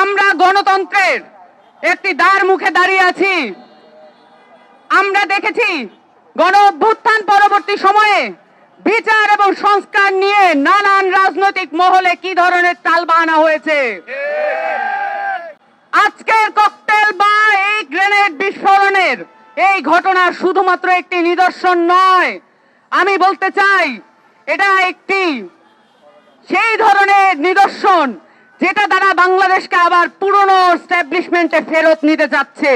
আমরা গণতন্ত্রের একটি দ্বার মুখে দাঁড়িয়ে আছি। আমরা দেখেছি গণ অভ্যুত্থান পরবর্তী সময়ে বিচার এবং সংস্কার নিয়ে নানান রাজনৈতিক মহলে কি ধরনের তালবাহানা হয়েছে। আজকের ককটেল বা এই গ্রেনেড বিস্ফোরণের এই ঘটনা শুধুমাত্র একটি নিদর্শন নয়, আমি বলতে চাই এটা একটি সেই ধরনের নিদর্শন যেটা দ্বারা বাংলাদেশকে আবার পুরনো এস্টাবলিশমেন্টে ফেরত নিতে যাচ্ছে।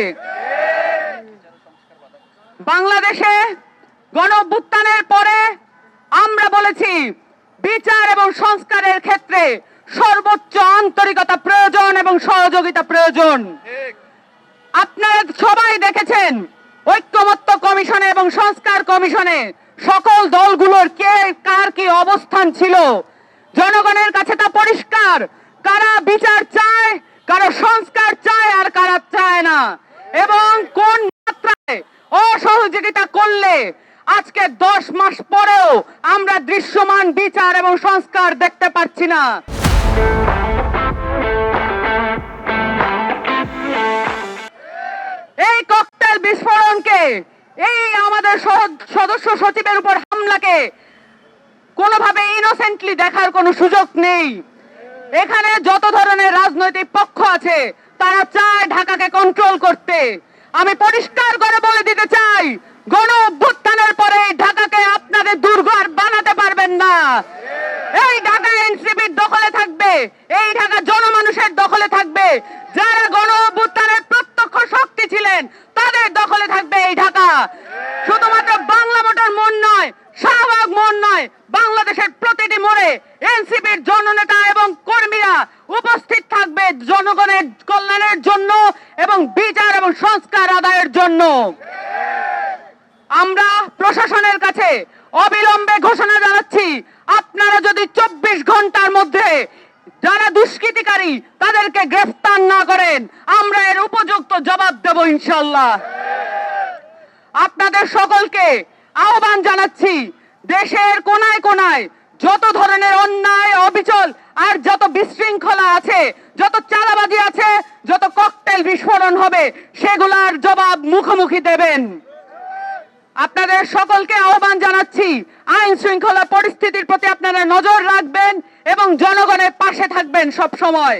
বাংলাদেশে গণ অভ্যুত্থানের পরে আমরা বলেছি বিচার এবং সংস্কারের ক্ষেত্রে সর্বোচ্চ আন্তরিকতা প্রয়োজন এবং সহযোগিতা প্রয়োজন। আপনারা সবাই দেখেছেন ঐক্যমত্য কমিশনে এবং সংস্কার কমিশনে সকল দলগুলোর কে কার কি অবস্থান ছিল। জনগণের কাছে তা পরিষ্কার, কারা বিচার চায়, কারা সংস্কার চায় আর কারা চায় না, এবং কোন মাত্রায় অসহযোগিতা করলে আজকে 10 মাস পরেও আমরা দৃশ্যমান বিচার এবং সংস্কার দেখতে পাচ্ছি না। এই ককটেল বিস্ফোরণকে, এই আমাদের সদস্য সচিবের উপর হামলাকে কোনোভাবে ইনোসেন্টলি দেখার কোনো সুযোগ নেই। এখানে যত ধরনের রাজনৈতিক পক্ষ আছে তারা চায় ঢাকাকে কন্ট্রোল করতে। আমি পরিষ্কার করে বলে দিতে চাই, গণ অভ্যুত্থানের পরে ঢাকাকে আপনাদের দুর্গ আর বানাতে পারবেন না। এই ঢাকা এনসিপির দখলে থাকবে, এই ঢাকা জনমানুষের দখলে থাকবে। যারা গণ অভ্যুত্থানের প্রত্যক্ষ শক্তি ছিলেন তাদের দখলে থাকবে এই ঢাকা। শুধুমাত্র বাংলা মোটর মন নয়, শাহবাগ মন নয়, বাংলাদেশের প্রতিটি মোড়ে এনসিপির জননেতা এবং কর্মীরা উপস্থিত থাকবে জনগণের কল্যাণের জন্য এবং বিচার এবং সংস্কার আদায়ের জন্য। আমরা প্রশাসনের কাছে অবিলম্বে ঘোষণা জানাচ্ছি, আপনারা যদি 24 ঘন্টার মধ্যে যারা দুষ্কৃতিকারী তাদেরকে গ্রেফতার না করেন, আমরা এর উপযুক্ত জবাব দেব ইনশাআল্লাহ। আপনাদের সকলকে আহ্বান জানাচ্ছি, দেশের কোনায় কোনায় যত ধরনের অন্যায় অবিচল আর যত বিশৃঙ্খলা আছে, যত চাঁদাবাজি আছে, যত ককটেল বিস্ফোরণ হবে, সেগুলার জবাব মুখোমুখি দেবেন। আপনাদের সকলকে আহ্বান জানাচ্ছি, আইন শৃঙ্খলা পরিস্থিতির প্রতি আপনারা নজর রাখবেন এবং জনগণের পাশে থাকবেন সব সময়।